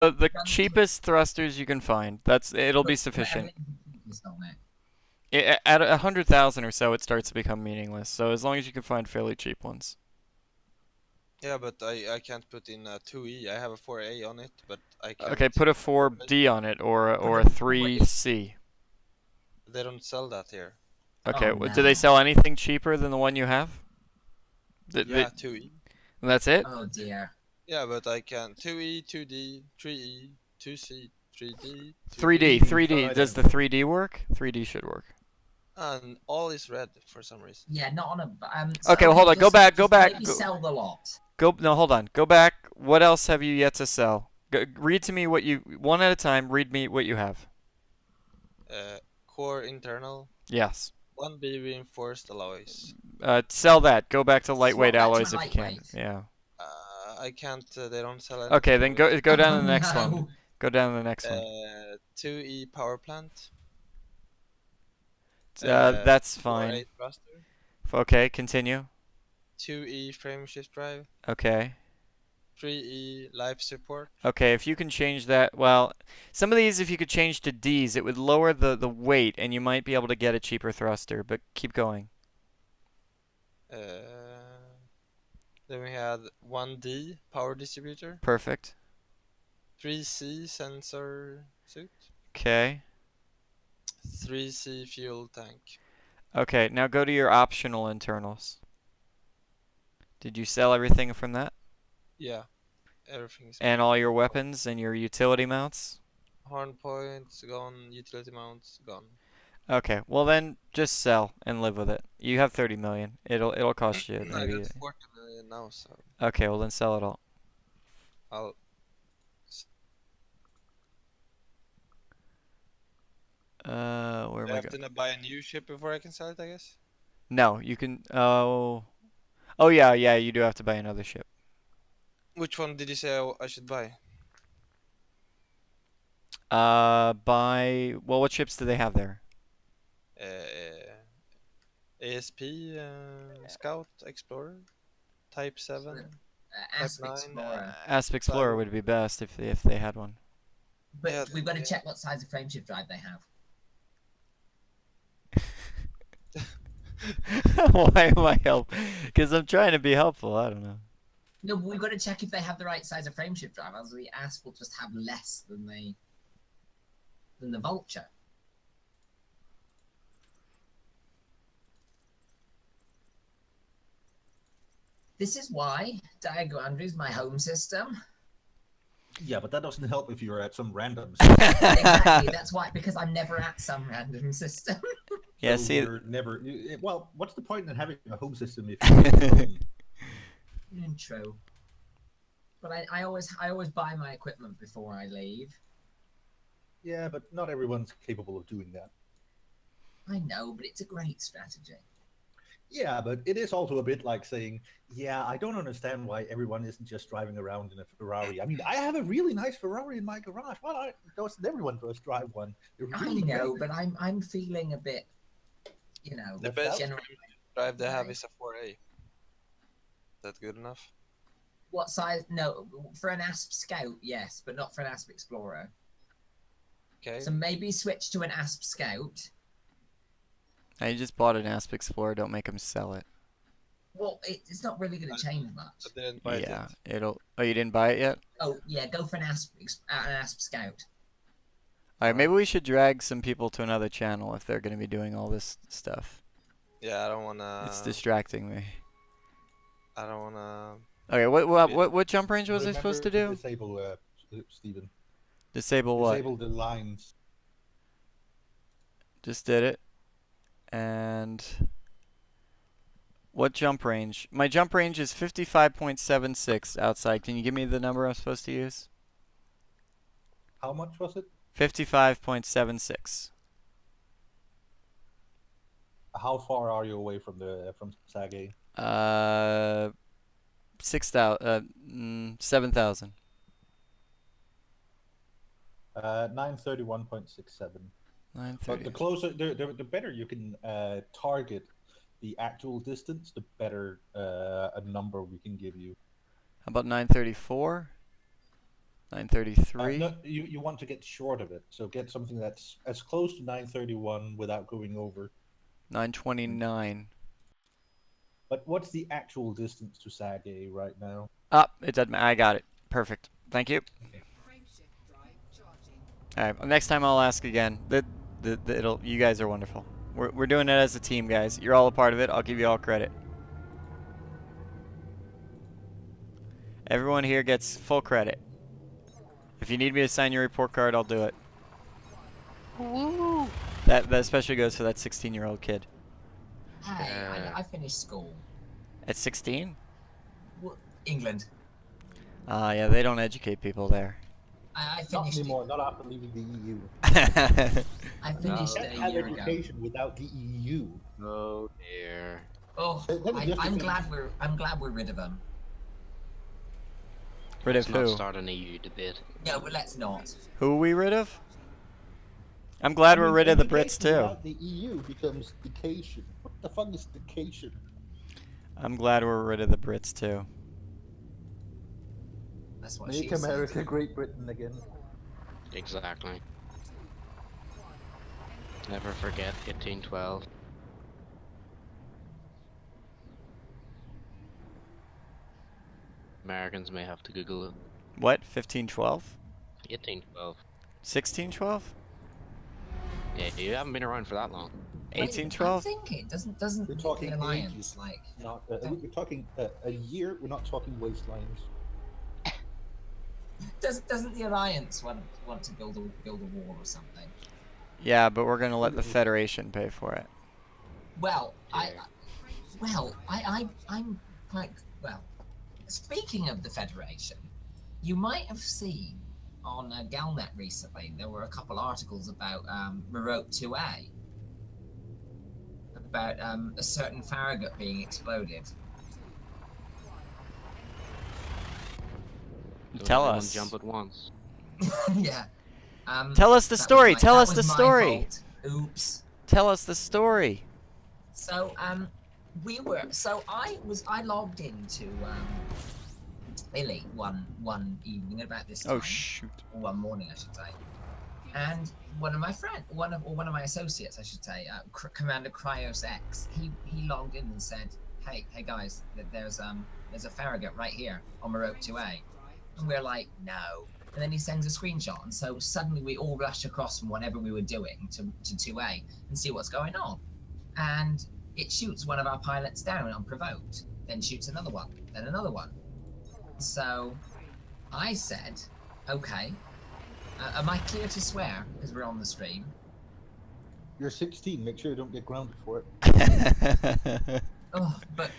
The cheapest thrusters you can find. It'll be sufficient. At 100,000 or so, it starts to become meaningless. So as long as you can find fairly cheap ones. Yeah, but I can't put in a 2E. I have a 4A on it, but I can't. Okay, put a 4D on it or a 3C. They don't sell that here. Okay, do they sell anything cheaper than the one you have? Yeah, 2E. That's it? Oh dear. Yeah, but I can 2E, 2D, 3E, 2C, 3D. 3D. Does the 3D work? 3D should work. And all is red for some reason. Yeah, not on a. Okay, well, hold on. Go back. Maybe sell the lot. No, hold on. Go back. What else have you yet to sell? Read to me what you one at a time. Read me what you have. Core internal. Yes. 1B reinforced alloys. Sell that. Go back to lightweight alloys if you can. Yeah. I can't. They don't sell it. Okay, then go down to the next one. Go down to the next one. 2E power plant. That's fine. Okay, continue. 2E frame shift drive. Okay. 3E life support. Okay, if you can change that, well, some of these if you could change to D's, it would lower the weight and you might be able to get a cheaper thruster, but keep going. Then we had 1D power distributor. Perfect. 3C sensor suit. Okay. 3C fuel tank. Okay, now go to your optional internals. Did you sell everything from that? Yeah, everything is gone. And all your weapons and your utility mounts? Horn points gone, utility mounts gone. Okay, well then just sell and live with it. You have 30 million. It'll cost you maybe. I got 40 million now, so. Okay, well then sell it all. I'll. Where am I going? I have to buy a new ship before I can sell it, I guess? No, you can. Oh, yeah, you do have to buy another ship. Which one did you say I should buy? Well, what ships do they have there? ASP, Scout, Explorer, Type 7, Asp Explorer. Asp Explorer would be best if they had one. But yeah, we've got to check what size of frameshift drive they have. Why am I helping? Because I'm trying to be helpful. I don't know. No, but we've got to check if they have the right size of frameshift drive. As the Asp will just have less than the Vulture. This is why Diago Andrew is my home system. Yeah, but that doesn't help if you're at some random system. Exactly, that's why, because I'm never at some random system. Yeah, so see, you're never. Well, what's the point in having a home system if you're True. But I always buy my equipment before I leave. Yeah, but not everyone's capable of doing that. I know, but it's a great strategy. Yeah, but it is also a bit like saying, yeah, I don't understand why everyone isn't just driving around in a Ferrari. I mean, I have a really nice Ferrari in my garage. Why doesn't everyone just drive one? Really I know, but I'm feeling a bit, you know. The best drive they have is a 4A. Is that good enough? What size? No, for an Asp Scout, yes, but not for an Asp Explorer. Okay. So maybe switch to an Asp Scout. I just bought an Asp Explorer. Don't make them sell it. Well, it's not really going to change much. I didn't buy it yet. Oh, you didn't buy it yet? Oh, yeah, go for an Asp Scout. Alright, maybe we should drag some people to another channel if they're going to be doing all this stuff. Yeah, I don't want to... It's distracting me. I don't want to... Okay, what jump range was I supposed to do? Disable, Steven. Disable what? Disable the lines. Just did it. And what jump range? My jump range is 55.76 outside. Can you give me the number I'm supposed to use? How much was it? 55.76. How far are you away from Sag? 7,000. 931.67. But the closer, the better you can target the actual distance, the better a number we can give you. How about 934? 933. No, you want to get short of it, so get something that's as close to 931 without going over. 929. But what's the actual distance to Sag A right now? Up. It doesn't. I got it. Perfect. Thank you. All right. Next time I'll ask again. You guys are wonderful. We're doing it as a team, guys. You're all a part of it. I'll give you all credit. Everyone here gets full credit. If you need me to sign your report card, I'll do it. Woo! That especially goes for that 16-year-old kid. Hey, Yeah. I finished school. At 16? England. Yeah, they don't educate people there. I Not finished. anymore. Not after leaving the EU. I finished No. it a Have year ago. education without the EU. Oh dear. Oh, Let me just I'm think. glad we're rid of them. Rid of Let's not who? start an EU debate. No, but let's not. Who are we rid of? I'm glad we're rid of the Brits Education too. without the EU becomes decation. What the fuck is decation? I'm glad we're rid of the Brits too. That's what she Make said. America Great Britain again. Exactly. Never forget 1812. Americans may have to Google it. What? 1512? 1812. 1612? Yeah, you haven't been around for that long. Wait, 1812? I'm thinking, doesn't We're talking the alliance ages. like? Not, we're talking a year. We're not talking waistlines. Doesn't the alliance want to build a wall or something? Yeah, but we're gonna let the Federation pay for it. Well, Yeah. I'm quite well. Speaking of the Federation, you might have seen on Galnet recently there were a couple articles about Marote 2A, about a certain Farragut being exploded. Don't Tell everyone us. Jump at once. Yeah. Tell us the that was story. my- Tell that us the was my story. fault. Oops. Tell us the story. So I logged into Illy one evening about this time. Oh shoot. Or one morning I should say. And one of my associates I should say, Commander Cryos X, he logged in and said, Hey guys, there's a Farragut right here on Marote 2A. And we're like, no. And then he sends a screenshot, and so suddenly we all rush across from whatever we were doing to 2A and see what's going on. And it shoots one of our pilots down unprovoked, then shoots another one, then another one. So I said, okay, am I clear to swear because we're on the stream? You're 16. Make sure you don't get grounded for it. Oh, but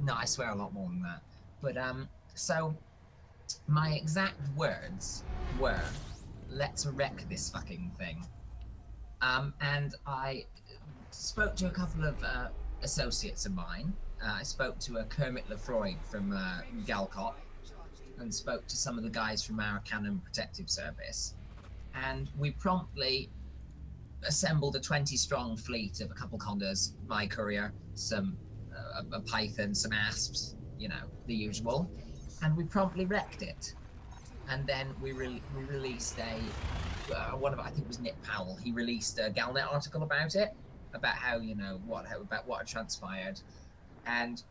no, I swear a lot more than that. But so my exact words were, "Let's wreck this fucking thing." And I spoke to a couple of associates of mine. I spoke to a Kermit Lefroy from Galcop, and spoke to some of the guys from our Cannon Protective Service, and we promptly assembled a 20-strong fleet of a couple Condors, my courier, some a Python, some Asps, you know, the usual, and we promptly wrecked it. And then we released one of I think it was Nick Powell. He released a Galnet article about it, about how what had transpired, and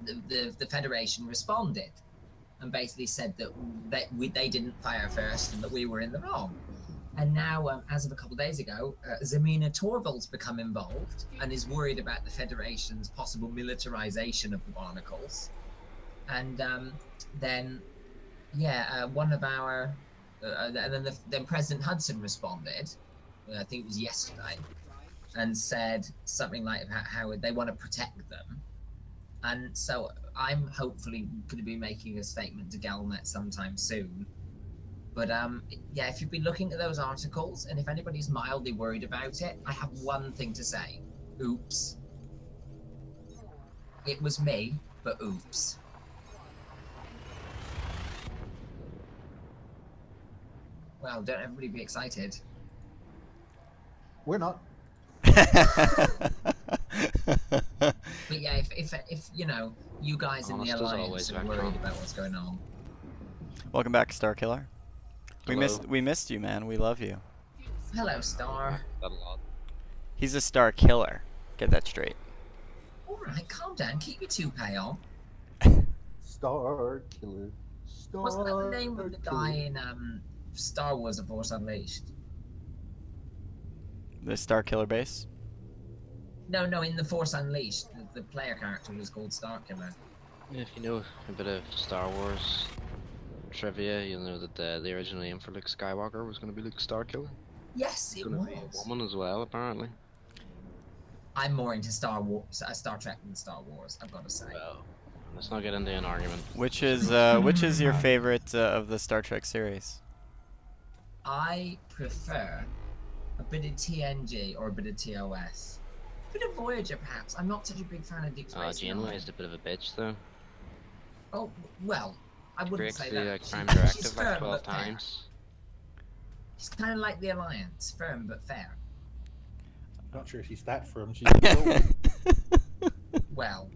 the Federation responded and basically said that they didn't fire first and that we were in the wrong. And now, as of a couple of days ago, Zemina Torvald's become involved and is worried about the Federation's possible militarization of the Barnacles. And one of our, and then President Hudson responded, I think it was yesterday, and said something like how they want to protect them. And so I'm hopefully going to be making a statement to Galnet sometime soon. But if you've been looking at those articles, and if anybody's mildly worried about it, I have one thing to say. Oops. It was me, but oops. Well, don't everybody be excited. We're not. But yeah, if you guys in the Honest as Alliance always, are Vectron. worried about what's going on. Welcome back, Starkiller. We missed you, man. We love you. Hello, Star. That a lot. He's a star killer. Get that straight. Alright, calm down. Keep your toupee on. Star Killer. Star Wasn't that the name of the guy Killer. in Star Wars: The Force Unleashed? The star killer base. No, in The Force Unleashed, the player character was called Starkiller. If you know a bit of Star Wars trivia, you'll know that the original name for Luke Skywalker was going to be Luke Starkiller. Yes, it Going to be a was. woman as well, apparently. I'm more into Star Trek than Star Wars, I've got to say. Well, let's not get into an argument. Which is your favorite of the Star Trek series? I prefer a bit of TNG or a bit of TOS. A bit of Voyager, perhaps. I'm not such a big fan of Deep Space Janeway Nine. is a bit of a bitch, though. Oh, well, I She wouldn't breaks say the that. crime She's directive like firm 12 but fair. times. She's kind of like the Alliance, firm but fair. Not sure she's that firm. She's Well,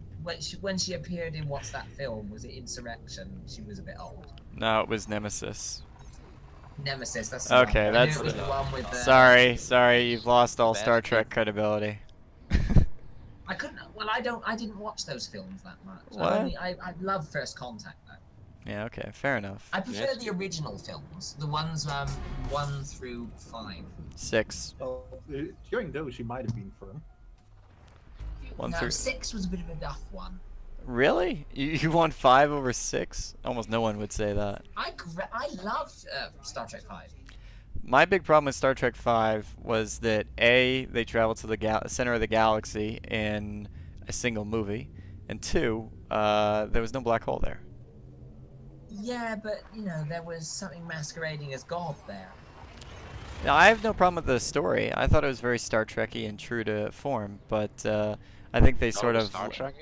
when she appeared in what's that film? Was it Insurrection? She was a bit old. No, it was Nemesis. Nemesis. That's the Okay, one. I knew that's it was the one with the. Sorry, you've lost all Best Star thing. Trek credibility. I couldn't. Well, I didn't watch those films that much. What? I love First Contact though. Yeah, okay, fair enough. I prefer Yes. the original films, the ones 1 through 5. 6. during those, she might have been firm. 1 No, through. 6 was a bit of a duff one. Really? You want 5 over 6? Almost no one would say that. I loved Star Trek 5. My big problem with Star Trek 5 was that A, they traveled to the center of the galaxy in a single movie, and 2, there was no black hole there. Yeah, but there was something masquerading as God there. Now, I have no problem with the story. I thought it was very Star Trek-y and true to form, but I think they sort of. Star Trek?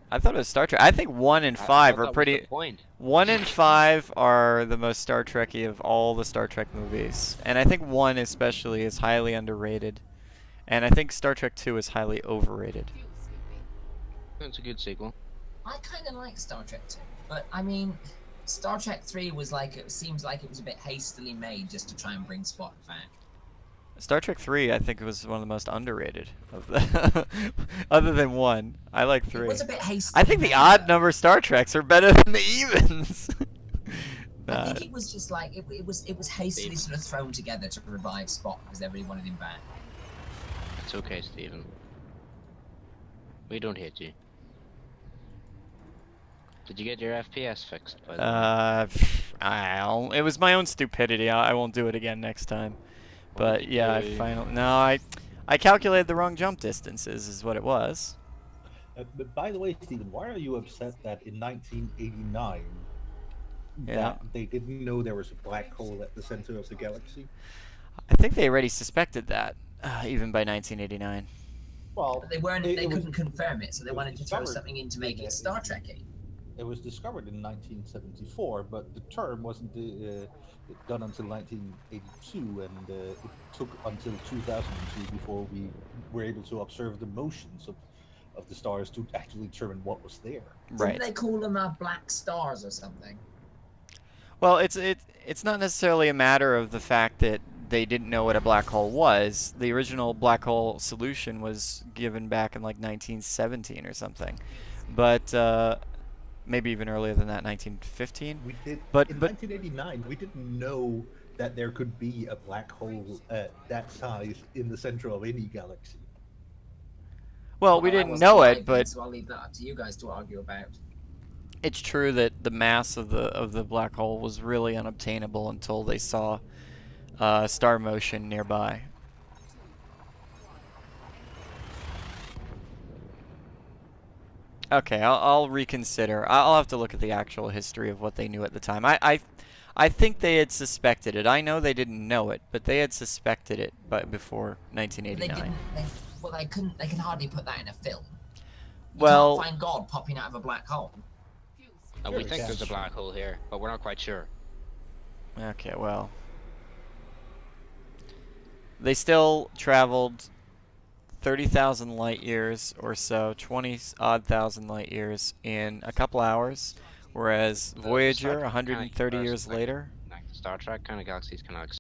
I thought it was Star Trek. I think 1 and 5 are pretty. Point. 1 and 5 are the most Star Trek-y of all the Star Trek movies, and I think 1 especially is highly underrated, and I think Star Trek 2 is highly overrated. It's a good sequel. I kind of like Star Trek 2, but I mean, Star Trek 3 was seems like it was a bit hastily made just to try and bring Spock back. Star Trek 3, I think, was one of the most underrated of the, other than 1. I like 3. It was a bit hastily I think the made, odd though. number Star Treks are better than the evens. I think it was just like it was hastily sort of thrown together to revive Spock because everybody wanted him back. It's okay, Stephen. We don't hate you. Did you get your FPS fixed? By the way? It was my own stupidity. I won't do it again next time. But yeah, I calculated the wrong jump distances is what it was. But by the way, Stephen, why are you upset that in 1989 Yeah. that they didn't know there was a black hole at the center of the galaxy? I think they already suspected that, even by 1989. Well, But they weren't. it They was- couldn't confirm it, so they it was wanted to throw discovered. something in to make it Star Trek-y. It was discovered in 1974, but the term wasn't done until 1982, and it took until 2002 before we were able to observe the motions of the stars to actually determine what was there. Right. Didn't they call them black stars or something? Well, it's not necessarily a matter of the fact that they didn't know what a black hole was. The original black hole solution was given back in like 1917 or something, but maybe even earlier than that, 1915. We did, But- in but- 1989, we didn't know that there could be a black hole that size in the center of any galaxy. Well, we I didn't wasn't know alive it, then, but so I'll leave that up to you guys to argue about. it's true that the mass of the black hole was really unobtainable until they saw star motion nearby. Okay, I'll reconsider. I'll have to look at the actual history of what they knew at the time. I think they had suspected it. I know they didn't know it, but they had suspected it before But they 1989. didn't. They couldn't. They could hardly put that in a film. You Well, can't find God popping out of a black hole. We Sure, think yeah, there's a sure. black hole here, but we're not quite sure. okay, well. They still traveled 30,000 light years or so, 20-odd thousand light years in a couple hours, whereas The Star Voyager, Trek 130 mechanic years versus, later. Star Star Trek kind of galaxies, kind of like